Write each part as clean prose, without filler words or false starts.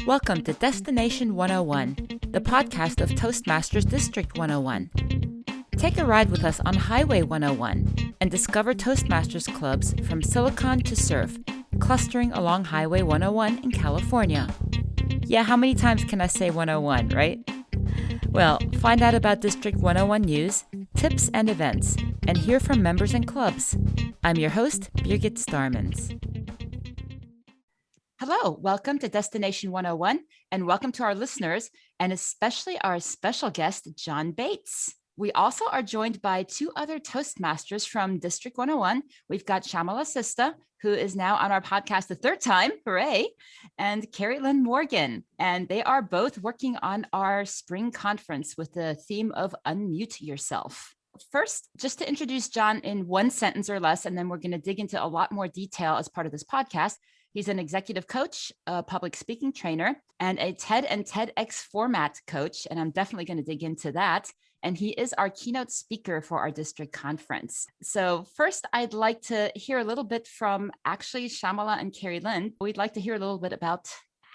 Welcome to Destination 101, the podcast of Toastmasters District 101. Take a ride with us on Highway 101 and discover Toastmasters clubs from Silicon to Surf, clustering along Highway 101 in California. Yeah, how many times can I say 101, right? Well, find out about District 101 news, tips, and events, and hear from members and clubs. I'm your host, Birgit Starmanns. Hello, welcome to Destination 101, and welcome to our listeners, and especially our special guest, John Bates. We also are joined by two other Toastmasters from District 101. We've got Shyamala Sista, who is now on our podcast the third time, hooray, and Kari Lyne Morgan. And they are both working on our spring conference with the theme of Unmute Yourself. First, just to introduce John in one sentence or less, and then we're going to dig into a lot more detail as part of this podcast. He's an executive coach, a public speaking trainer, and a TED and TEDx format coach. And I'm definitely going to dig into that. And he is our keynote speaker for our district conference. So first, I'd like to hear a little bit from actually Shyamala and Kari Lyne. We'd like to hear a little bit about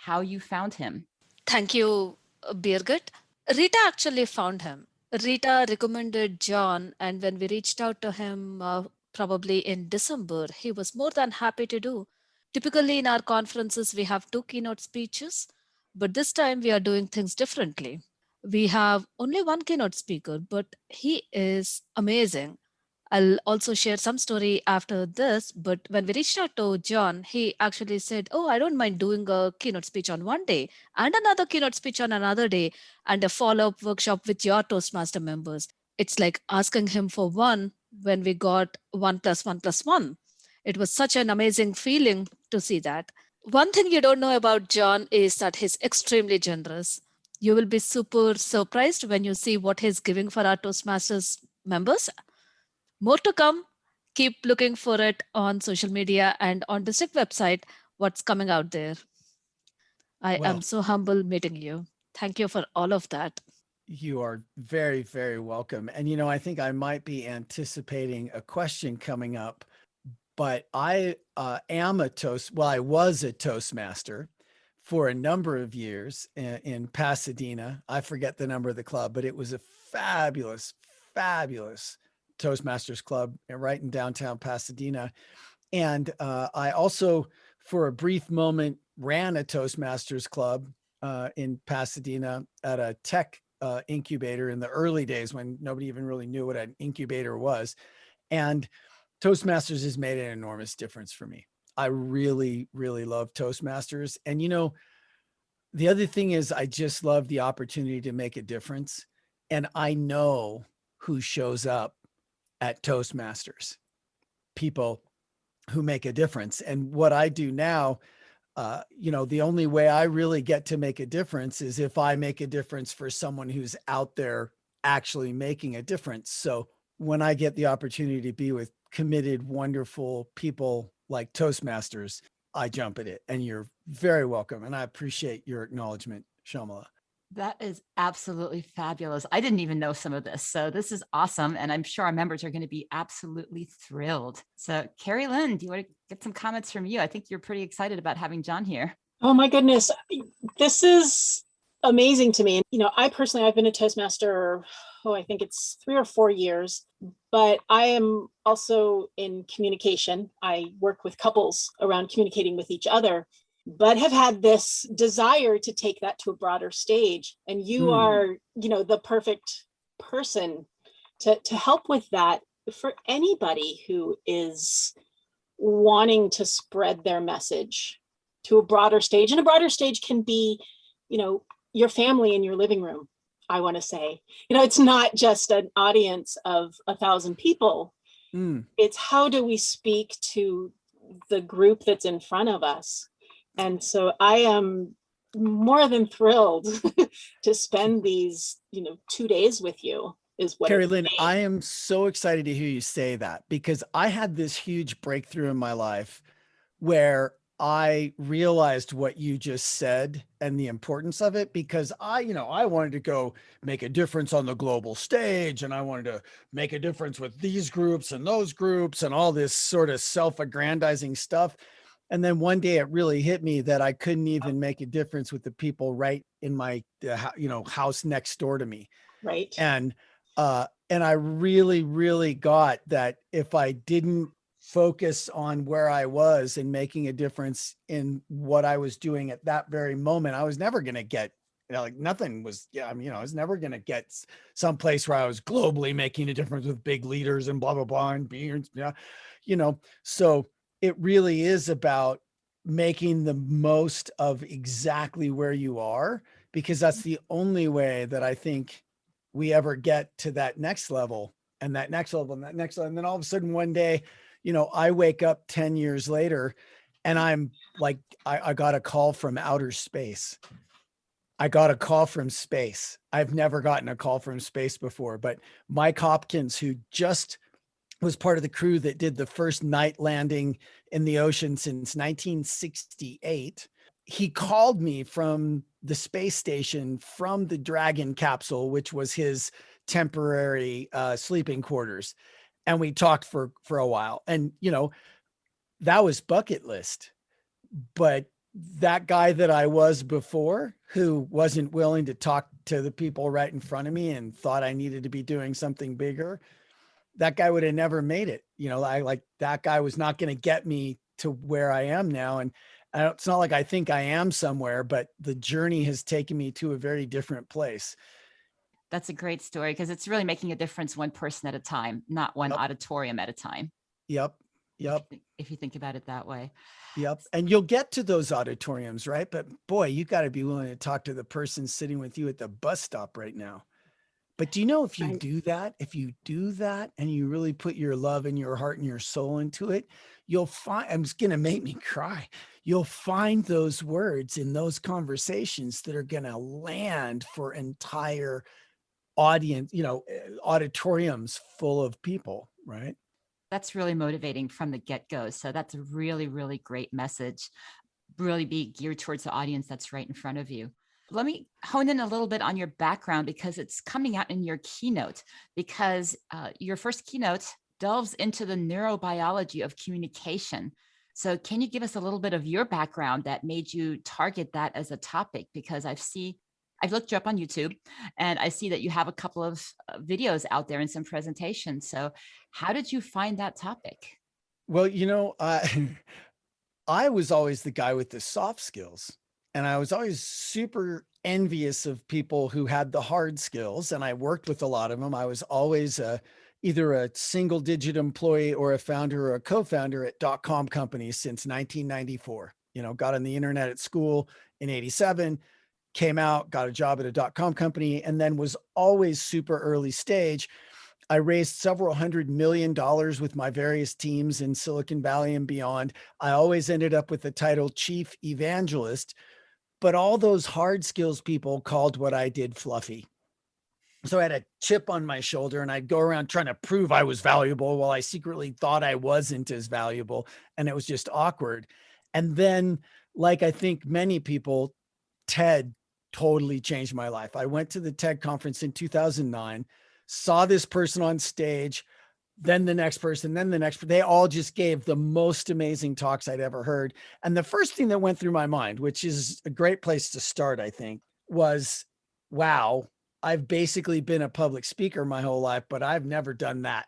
how you found him. Thank you, Birgit. Rita actually found him. Rita recommended John, and when we reached out to him, probably in December, he was more than happy to do. Typically in our conferences, we have two keynote speeches, but this time we are doing things differently. We have only one keynote speaker, but he is amazing. I'll also share some story after this, but when we reached out to John, he actually said, oh, I don't mind doing a keynote speech on one day and another keynote speech on another day and a follow-up workshop with your Toastmaster members. It's like asking him for one when we got 1 + 1 + 1. It was such an amazing feeling to see that. One thing you don't know about John is that he's extremely generous. You will be super surprised when you see what he's giving for our Toastmasters members. More to come. Keep looking for it on social media and on district website, what's coming out there. I am so humble meeting you. Thank you for all of that. You are very, very welcome. And, I think I might be anticipating a question coming up. But I I was a Toastmaster for a number of years in Pasadena. I forget the number of the club, but it was a fabulous, fabulous Toastmasters club right in downtown Pasadena. And I also, for a brief moment, ran a Toastmasters club in Pasadena at a tech incubator in the early days when nobody even really knew what an incubator was. And Toastmasters has made an enormous difference for me. I really, really love Toastmasters. And, the other thing is I just love the opportunity to make a difference. And I know who shows up at Toastmasters, people who make a difference. And what I do now, the only way I really get to make a difference is if I make a difference for someone who's out there actually making a difference. So when I get the opportunity to be with committed, wonderful people like Toastmasters, I jump at it. And you're very welcome. And I appreciate your acknowledgement, Shyamala. That is absolutely fabulous. I didn't even know some of this. So this is awesome. And I'm sure our members are going to be absolutely thrilled. So Kari Lyne, do you want to get some comments from you? I think you're pretty excited about having John here. Oh my goodness. This is amazing to me. I've been a Toastmaster, I think it's 3 or 4 years, but I am also in communication. I work with couples around communicating with each other, but have had this desire to take that to a broader stage. And you are, the perfect person to help with that for anybody who is wanting to spread their message to a broader stage. And a broader stage can be, your family in your living room. I want to say, it's not just an audience of 1,000 people. It's how do we speak to the group that's in front of us? And so I am more than thrilled to spend these, 2 days with you is what. Kari Lyne, I am so excited to hear you say that because I had this huge breakthrough in my life where I realized what you just said and the importance of it because I wanted to go make a difference on the global stage and I wanted to make a difference with these groups and those groups and all this sort of self-aggrandizing stuff. And then one day it really hit me that I couldn't even make a difference with the people right in my, house next door to me. Right. And I really, really got that if I didn't focus on where I was and making a difference in what I was doing at that very moment, I was never going to get, like nothing was, I was never going to get someplace where I was globally making a difference with big leaders and blah, blah, blah, and being, so it really is about making the most of exactly where you are, because that's the only way that I think we ever get to that next level and that next level and that next level. And then all of a sudden one day, I wake up 10 years later and I'm like, I got a call from outer space. I got a call from space. I've never gotten a call from space before, but Mike Hopkins, who just was part of the crew that did the first night landing in the ocean since 1968. He called me from the space station from the Dragon capsule, which was his temporary sleeping quarters. And we talked for a while. And, that was bucket list. But that guy that I was before, who wasn't willing to talk to the people right in front of me and thought I needed to be doing something bigger, that guy would have never made it. That guy was not going to get me to where I am now. And it's not like I think I am somewhere, but the journey has taken me to a very different place. That's a great story, because it's really making a difference one person at a time, not one Yep. auditorium at a time. Yep. If you think about it that way. Yep. And you'll get to those auditoriums, right? But boy, you got to be willing to talk to the person sitting with you at the bus stop right now. But do you know, if you do that and you really put your love and your heart and your soul into it, you'll find, it's going to make me cry. You'll find those words in those conversations that are going to land for entire audience, auditoriums full of people, right? That's really motivating from the get-go. So that's a really, really great message. Really be geared towards the audience that's right in front of you. Let me hone in a little bit on your background, because it's coming out in your keynote, because your first keynote delves into the neurobiology of communication. So can you give us a little bit of your background that made you target that as a topic? Because I've looked you up on YouTube and I see that you have a couple of videos out there and some presentations. So how did you find that topic? Well, I was always the guy with the soft skills, and I was always super envious of people who had the hard skills. And I worked with a lot of them. I was always either a single digit employee or a founder or a co-founder at .com companies since 1994. Got on the internet at school in 87, came out, got a job at a .com company, and then was always super early stage. I raised several $100 million with my various teams in Silicon Valley and beyond. I always ended up with the title Chief Evangelist, but all those hard skills people called what I did fluffy. So I had a chip on my shoulder and I'd go around trying to prove I was valuable while I secretly thought I wasn't as valuable. And it was just awkward. And then, like I think many people, TED totally changed my life. I went to the TED conference in 2009, saw this person on stage, then the next person, then the next. They all just gave the most amazing talks I'd ever heard. And the first thing that went through my mind, which is a great place to start, I think, was, wow, I've basically been a public speaker my whole life, but I've never done that,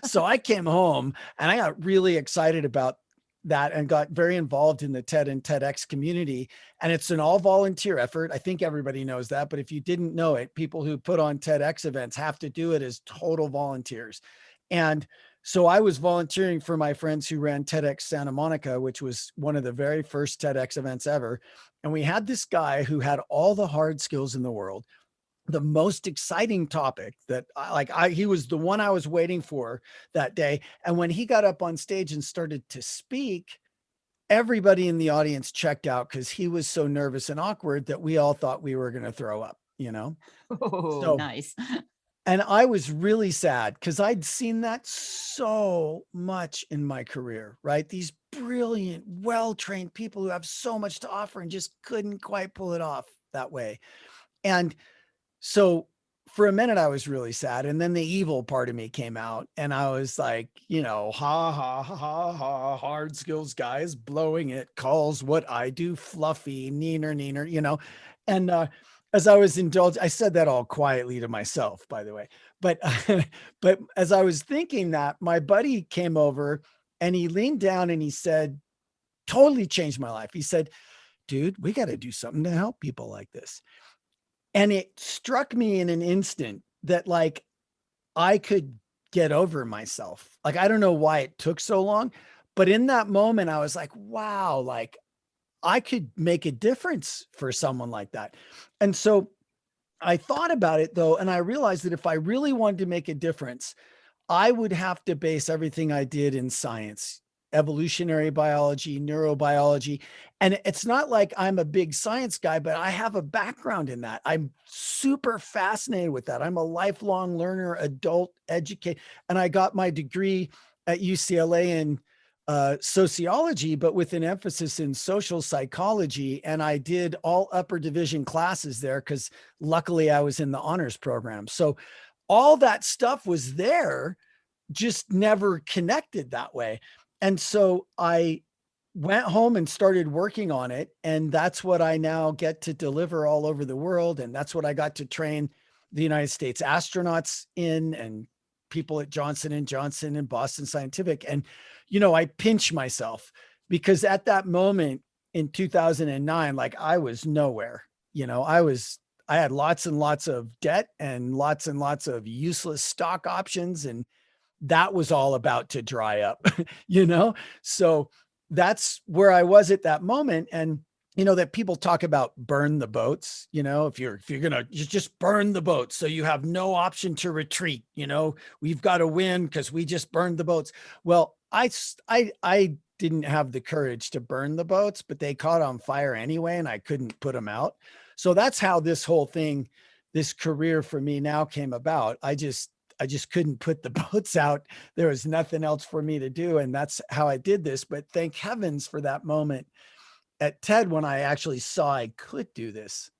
So I came home and I got really excited about that and got very involved in the TED and TEDx community. And it's an all volunteer effort. I think everybody knows that, but if you didn't know it, people who put on TEDx events have to do it as total volunteers. And so I was volunteering for my friends who ran TEDx Santa Monica, which was one of the very first TEDx events ever. And we had this guy who had all the hard skills in the world, the most exciting topic that he was the one I was waiting for that day. And when he got up on stage and started to speak, everybody in the audience checked out because he was so nervous and awkward that we all thought we were going to throw up, Oh, So, nice. And I was really sad because I'd seen that so much in my career, right? These brilliant, well-trained people who have so much to offer and just couldn't quite pull it off that way. And so for a minute I was really sad. And then the evil part of me came out and I was like, ha, ha, ha, ha, ha, hard skills guys blowing it, calls what I do fluffy, neener, and, as I was indulged, I said that all quietly to myself, by the way, but, but as I was thinking that, my buddy came over and he leaned down and he said, totally changed my life. He said, dude, we got to do something to help people like this. And it struck me in an instant that like I could get over myself. Like, I don't know why it took so long, but in that moment, I was like, wow, like I could make a difference for someone like that. And so I thought about it though, and I realized that if I really wanted to make a difference, I would have to base everything I did in science, evolutionary biology, neurobiology. And it's not like I'm a big science guy, but I have a background in that. I'm super fascinated with that. I'm a lifelong learner, adult educator, and I got my degree at UCLA in sociology, but with an emphasis in social psychology. And I did all upper division classes there because luckily I was in the honors program. So all that stuff was there, just never connected that way. And so I went home and started working on it. And that's what I now get to deliver all over the world. And that's what I got to train the United States astronauts in, and people at Johnson & Johnson and Boston Scientific. And, I pinch myself because at that moment in 2009, like I was nowhere, I had lots and lots of debt and lots of useless stock options. And that was all about to dry up, So that's where I was at that moment. And, that people talk about burn the boats, if you're going to just burn the boats. So you have no option to retreat, we've got to win because we just burned the boats. Well, I didn't have the courage to burn the boats, but they caught on fire anyway, and I couldn't put them out. So that's how this whole thing, this career for me now came about. I just couldn't put the boats out. There was nothing else for me to do. And that's how I did this. But thank heavens for that moment at TED when I actually saw I could do this.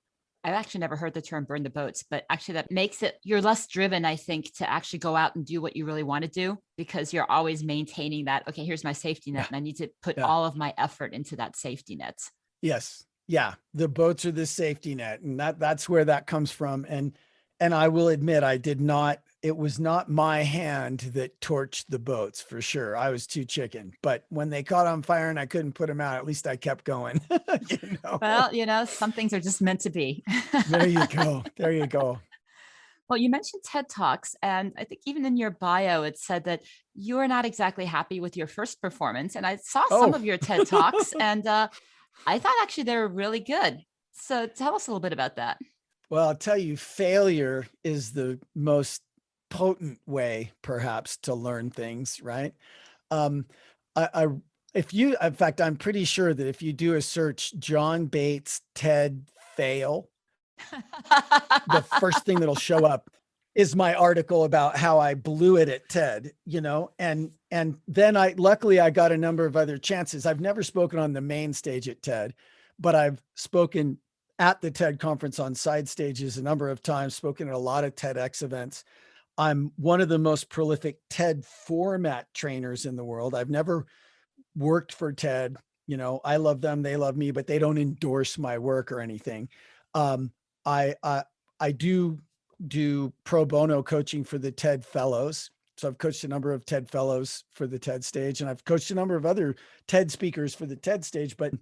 I've actually never heard the term burn the boats, but actually that makes it, you're less driven, I think, to actually go out and do what you really want to do, because you're always maintaining that, okay, here's my safety net, and I need to put all of my effort into that safety net. Yes. Yeah. The boats are the safety net. And that's where that comes from. And I will admit, it was not my hand that torched the boats for sure. I was too chicken, but when they caught on fire and I couldn't put them out, at least I kept going. Well, some things are just meant to be. There you go. There you go. Well, you mentioned TED Talks, and I think even in your bio, it said that you were not exactly happy with your first performance. And I saw some of your TED Talks, and I thought actually they were really good. So tell us a little bit about that. Well, I'll tell you, failure is the most potent way, perhaps, to learn things, right? In fact, I'm pretty sure that if you do a search, John Bates, TED fail, the first thing that'll show up is my article about how I blew it at TED, and then luckily I got a number of other chances. I've never spoken on the main stage at TED, but I've spoken at the TED conference on side stages a number of times, spoken at a lot of TEDx events. I'm one of the most prolific TED format trainers in the world. I've never worked for TED. I love them, they love me, but they don't endorse my work or anything. I do pro bono coaching for the TED Fellows. So I've coached a number of TED Fellows for the TED stage, and I've coached a number of other TED speakers for the TED stage, but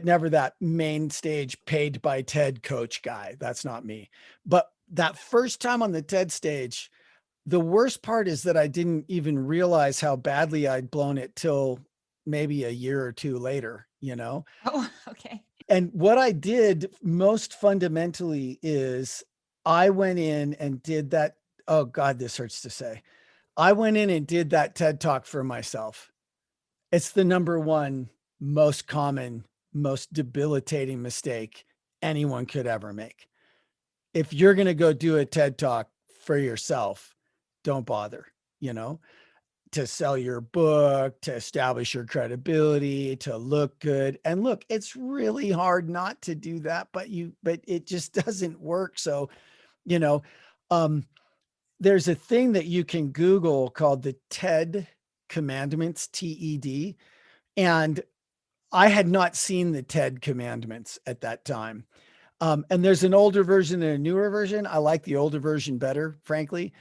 never that main stage paid by TED coach guy. That's not me. But that first time on the TED stage, the worst part is that I didn't even realize how badly I'd blown it till maybe a year or two later, Oh, okay. And what I did most fundamentally is I went in and did that. Oh God, this hurts to say. I went in and did that TED Talk for myself. It's the number one most common, most debilitating mistake anyone could ever make. If you're going to go do a TED Talk for yourself, don't bother, to sell your book, to establish your credibility, to look good. And look, it's really hard not to do that, but it just doesn't work. So, There's a thing that you can Google called the TED Commandments, TED. And I had not seen the TED Commandments at that time. And there's an older version and a newer version. I like the older version better, frankly.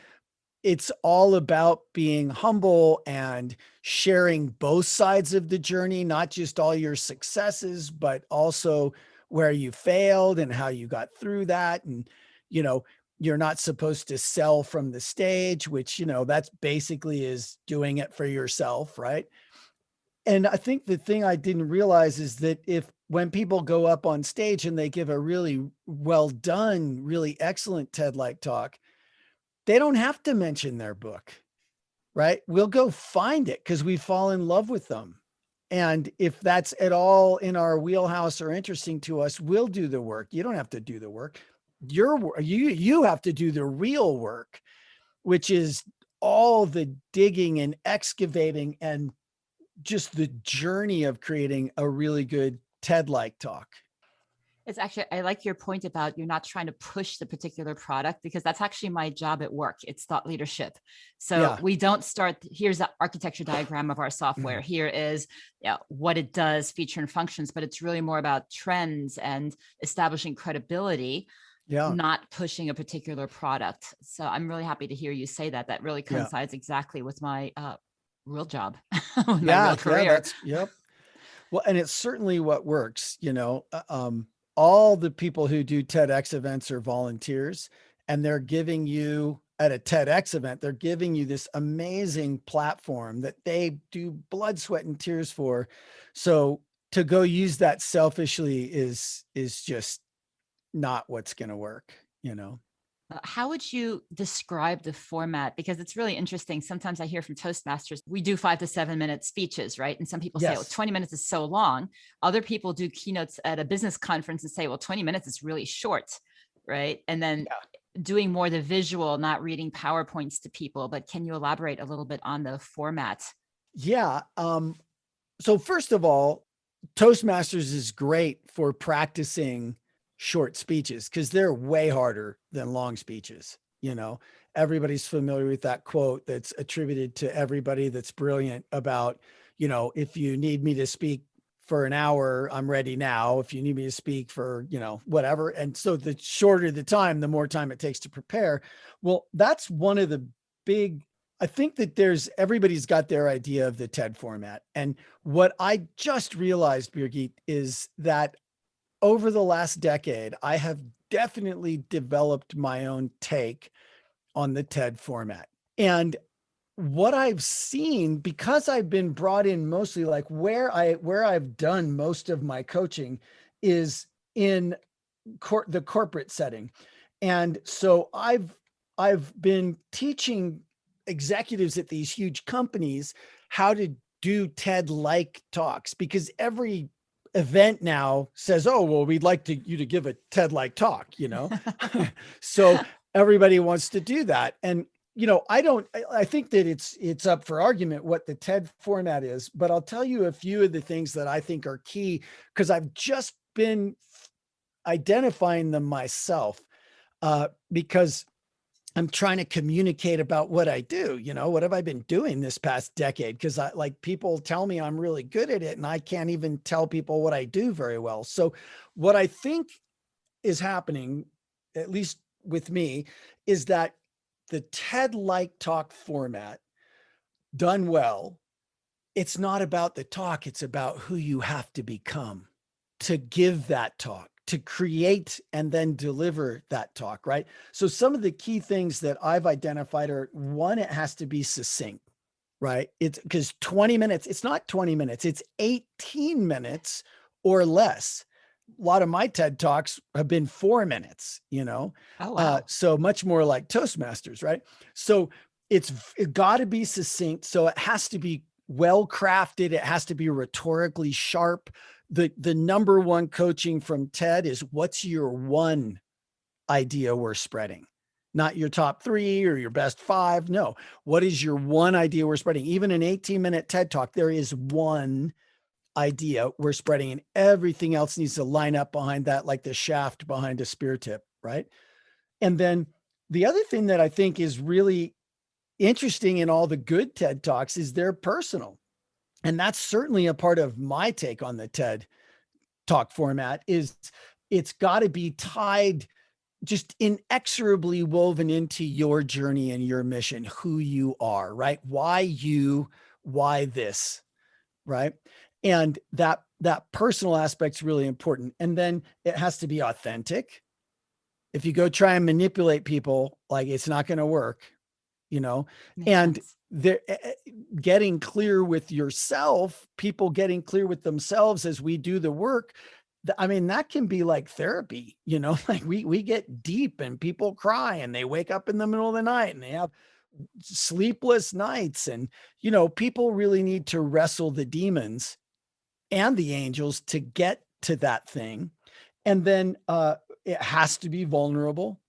It's all about being humble and sharing both sides of the journey, not just all your successes, but also where you failed and how you got through that. And, you're not supposed to sell from the stage, which, that's basically is doing it for yourself, right? And I think the thing I didn't realize is that when people go up on stage and they give a really well done, really excellent TED-like talk, they don't have to mention their book, right? We'll go find it because we fall in love with them. And if that's at all in our wheelhouse or interesting to us, we'll do the work. You don't have to do the work. You have to do the real work, which is all the digging and excavating and just the journey of creating a really good TED-like talk. It's actually, I like your point about you're not trying to push the particular product, because that's actually my job at work. It's thought leadership. So we don't start, here's the architecture diagram of our software. Here is what it does, feature and functions, but it's really more about trends and establishing credibility, not pushing a particular product. So I'm really happy to hear you say that. That really coincides exactly with my real job, my real career. Well, and it's certainly what works, all the people who do TEDx events are volunteers, and they're giving you at a TEDx event, they're giving you this amazing platform that they do blood, sweat, and tears for. So to go use that selfishly is just not what's going to work, How would you describe the format? Because it's really interesting. Sometimes I hear from Toastmasters, we do 5 to 7 minute speeches, right? And some people say, 20 minutes is so long. Other people do keynotes at a business conference and say, 20 minutes is really short, right? And then doing more the visual, not reading PowerPoints to people. But can you elaborate a little bit on the format? Yeah. So first of all, Toastmasters is great for practicing short speeches because they're way harder than long speeches. Everybody's familiar with that quote that's attributed to everybody that's brilliant about, if you need me to speak for an hour, I'm ready now. If you need me to speak for, whatever. And so the shorter the time, the more time it takes to prepare. Well, that's one of the I think that everybody's got their idea of the TED format. And what I just realized, Birgit, is that over the last decade, I have definitely developed my own take on the TED format. And what I've seen, because I've been brought in mostly like where I've done most of my coaching is in the corporate setting. And so I've been teaching executives at these huge companies how to do TED-like talks, because every event now says, we'd like you to give a TED-like talk, so everybody wants to do that. And, I think that it's up for argument what the TED format is, but I'll tell you a few of the things that I think are key, because I've just been identifying them myself, because I'm trying to communicate about what I do. What have I been doing this past decade? Because people tell me I'm really good at it, and I can't even tell people what I do very well. So what I think is happening, at least with me, is that the TED-like talk format done well, it's not about the talk, it's about who you have to become to give that talk, to create and then deliver that talk, right? So some of the key things that I've identified are, one, it has to be succinct, right? It's because 20 minutes, it's not 20 minutes, it's 18 minutes or less. A lot of my TED Talks have been 4 minutes, Oh, wow. So much more like Toastmasters, right? So it got to be succinct. So it has to be well crafted. It has to be rhetorically sharp. The number one coaching from TED is, what's your one idea we're spreading? Not your top 3 or your best 5. No, what is your one idea we're spreading? Even an 18-minute TED Talk, there is one idea we're spreading, and everything else needs to line up behind that, like the shaft behind a spear tip, right? And then the other thing that I think is really interesting in all the good TED Talks is they're personal. And that's certainly a part of my take on the TED Talk format is it's got to be tied, just inexorably woven into your journey and your mission, who you are, right? Why you, why this, right? And that personal aspect's really important. And then it has to be authentic. If you go try and manipulate people, like it's not going to work, you know. Makes And sense. getting clear with yourself, people getting clear with themselves as we do the work. I mean, that can be like therapy, you know, like we get deep and people cry and they wake up in the middle of the night and they have sleepless nights. And, you know, people really need to wrestle the demons and the angels to get to that thing. And then it has to be vulnerable,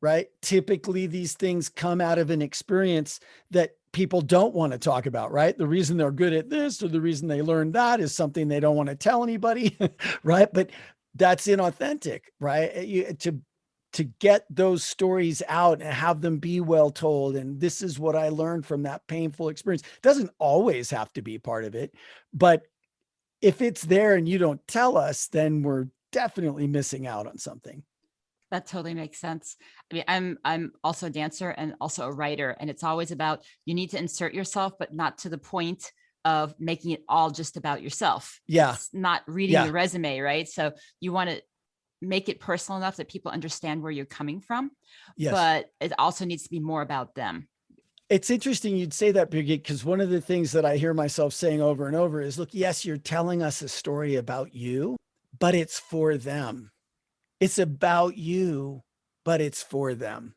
right? Typically, these things come out of an experience that people don't want to talk about, right? The reason they're good at this or the reason they learned that is something they don't want to tell anybody, right? But that's inauthentic, right? To get those stories out and have them be well told. And this is what I learned from that painful experience. It doesn't always have to be part of it, but if it's there and you don't tell us, then we're definitely missing out on something. That totally makes sense. I mean, I'm also a dancer and also a writer, and it's always about, you need to insert yourself, but not to the point of making it all just about yourself. Yeah. It's not reading your resume, right? So you want to make it personal enough that people understand where you're coming from, but it also needs to be more about them. It's interesting you'd say that, Birgit, because one of the things that I hear myself saying over and over is, look, yes, you're telling us a story about you, but it's for them. It's about you, but it's for them.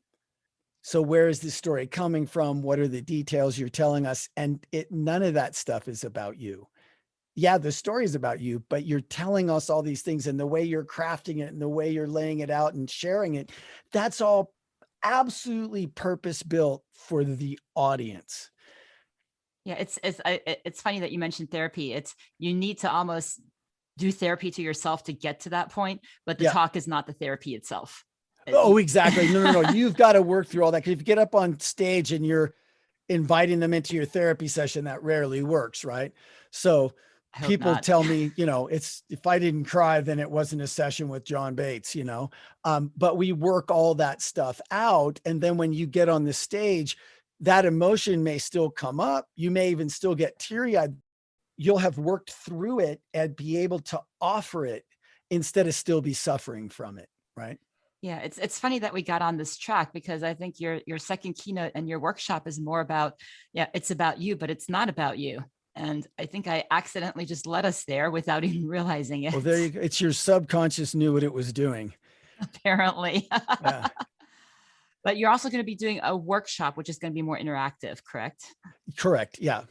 So where is this story coming from? What are the details you're telling us? And none of that stuff is about you. Yeah, the story is about you, but you're telling us all these things, and the way you're crafting it and the way you're laying it out and sharing it, that's all absolutely purpose-built for the audience. Yeah, it's funny that you mentioned therapy. You need to almost do therapy to yourself to get to that point, but the talk is not the therapy itself. Oh, exactly. No. You've got to work through all that. Because if you get up on stage and you're inviting them into your therapy session, that rarely works, right? So people tell me, you know, if I didn't cry, then it wasn't a session with John Bates, you know. But we work all that stuff out. And then when you get on the stage, that emotion may still come up. You may even still get teary-eyed. You'll have worked through it and be able to offer it instead of still be suffering from it, right? Yeah, it's funny that we got on this track, because I think your second keynote and your workshop is more about, it's about you, but it's not about you. And I think I accidentally just led us there without even realizing it. Well, there you go. It's your subconscious knew what it was doing. Apparently. Yeah. But you're also going to be doing a workshop, which is going to be more interactive, correct? Correct. Yeah.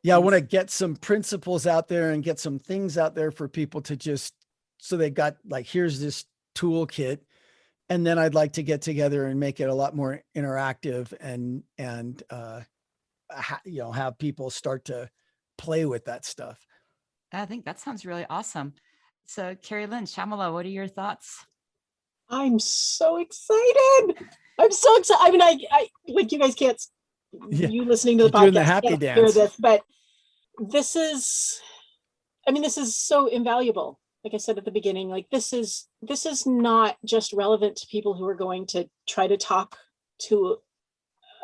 Yeah. I want to get some principles out there and get some things out there for people to just, so they got like, here's this toolkit. And then I'd like to get together and make it a lot more interactive and you know, have people start to play with that stuff. I think that sounds really awesome. So Kari Lyne, Shyamala, what are your thoughts? I'm so excited. I'm so excited. I mean, I like, you guys can't, you listening to the podcast, doing the happy dance. Hear this, but this is so invaluable. Like I said at the beginning, like this is not just relevant to people who are going to try to talk to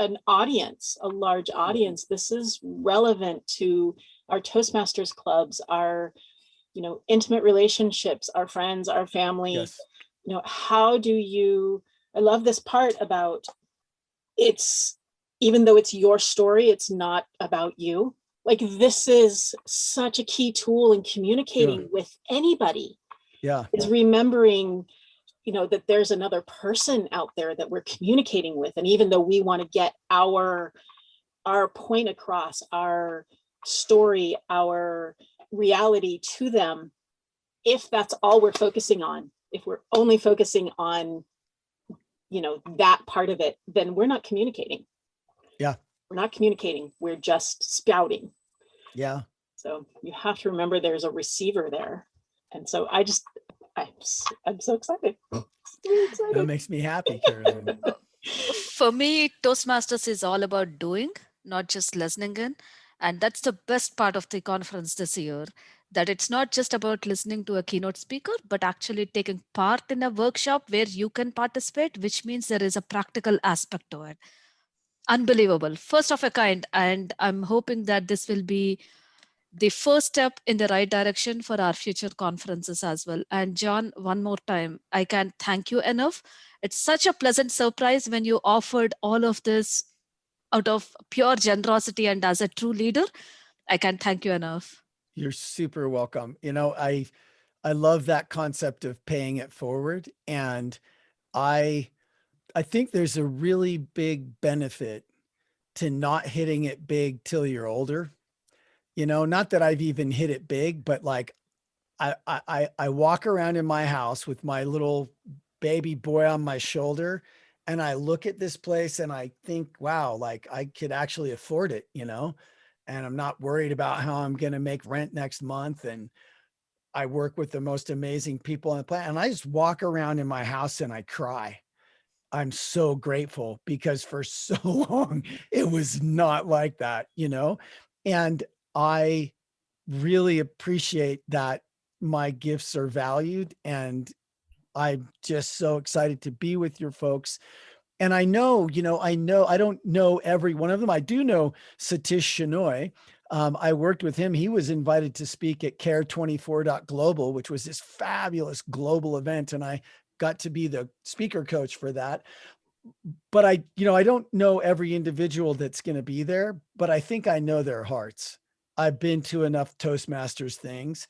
an audience, a large audience. This is relevant to our Toastmasters clubs, our, you know, intimate relationships, our friends, our family. Yes. You know, how do you, I love this part about even though it's your story, it's not about you. Like, this is such a key tool in communicating with anybody. Yeah. Is remembering, you know, that there's another person out there that we're communicating with. And even though we want to get our point across, our story, our reality to them, if that's all we're focusing on, if we're only focusing on, you know, that part of it, then we're not communicating. Yeah. We're not communicating. We're just spouting. Yeah. So you have to remember there's a receiver there. And so I'm so excited. That makes me happy, Kari. For me, Toastmasters is all about doing, not just listening in. And that's the best part of the conference this year, that it's not just about listening to a keynote speaker, but actually taking part in a workshop where you can participate, which means there is a practical aspect to it. Unbelievable, first of a kind. And I'm hoping that this will be the first step in the right direction for our future conferences as well. And John, one more time, I can't thank you enough. It's such a pleasant surprise when you offered all of this out of pure generosity and as a true leader. I can't thank you enough. You're super welcome. I love that concept of paying it forward. And I think there's a really big benefit to not hitting it big till you're older. Not that I've even hit it big, but like I walk around in my house with my little baby boy on my shoulder, and I look at this place and I think, wow, like I could actually afford it, and I'm not worried about how I'm going to make rent next month. And I work with the most amazing people on the planet. And I just walk around in my house and I cry. I'm so grateful because for so long, it was not like that, and I really appreciate that my gifts are valued, and I'm just so excited to be with your folks. And I know, I don't know every one of them. I do know Satish Shenoy. I worked with him. He was invited to speak at Care24.global, which was this fabulous global event. And I got to be the speaker coach for that. But I don't know every individual that's going to be there, but I think I know their hearts. I've been to enough Toastmasters things.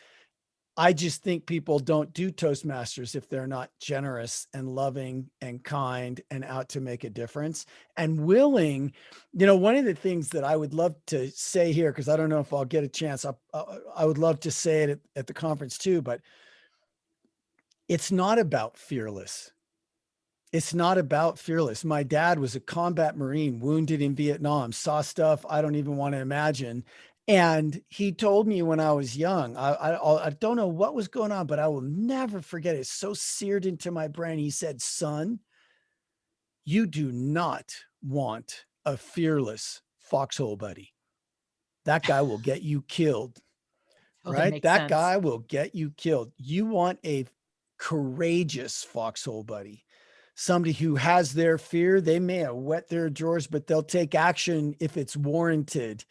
I just think people don't do Toastmasters if they're not generous and loving and kind and out to make a difference and willing. One of the things that I would love to say here, because I don't know if I'll get a chance, I would love to say it at the conference too, but it's not about fearless. It's not about fearless. My dad was a combat Marine, wounded in Vietnam, saw stuff I don't even want to imagine. And he told me when I was young, I don't know what was going on, but I will never forget it. It's so seared into my brain. He said, son, you do not want a fearless foxhole buddy. That guy will get you killed, right? That guy will get you killed. You want a courageous foxhole buddy. Somebody who has their fear. They may have wet their drawers, but they'll take action if it's warranted.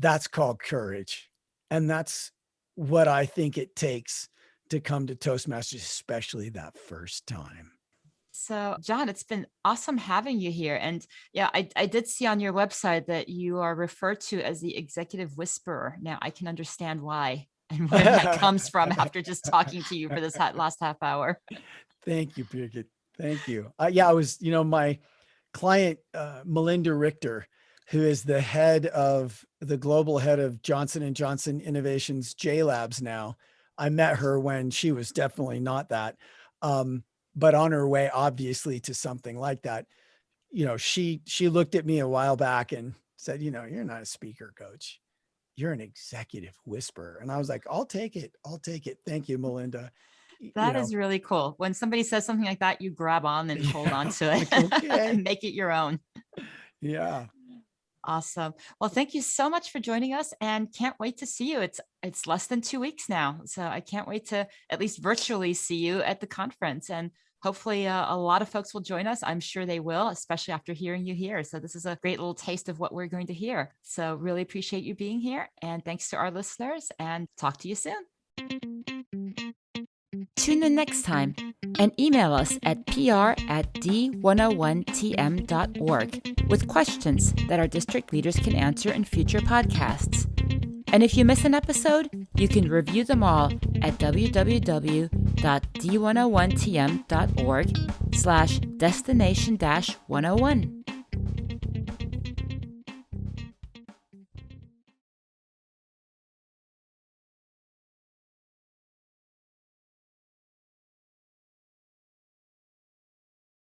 That's called courage. And that's what I think it takes to come to Toastmasters, especially that first time. So, John, it's been awesome having you here. And yeah, I did see on your website that you are referred to as the executive whisperer. Now I can understand why and where that comes from after just talking to you for this last half hour. Thank you, Birgit. Thank you. I was, my client, Melinda Richter, who is the global head of Johnson & Johnson Innovations J Labs now. I met her when she was definitely not that. But on her way, obviously, to something like that, she looked at me a while back and said, you're not a speaker coach. You're an executive whisperer. And I was like, I'll take it. I'll take it. Thank you, Melinda. That is really cool. When somebody says something like that, you grab on and hold on to it okay. and make it your own. Yeah. Awesome. Well, thank you so much for joining us, and can't wait to see you. It's less than 2 weeks now. So I can't wait to at least virtually see you at the conference, and hopefully a lot of folks will join us. I'm sure they will, especially after hearing you here. So this is a great little taste of what we're going to hear. So really appreciate you being here, and thanks to our listeners, and talk to you soon. Tune in next time and email us at pr@d101tm.org with questions that our district leaders can answer in future podcasts. And if you miss an episode, you can review them all at www.d101tm.org/destination-101.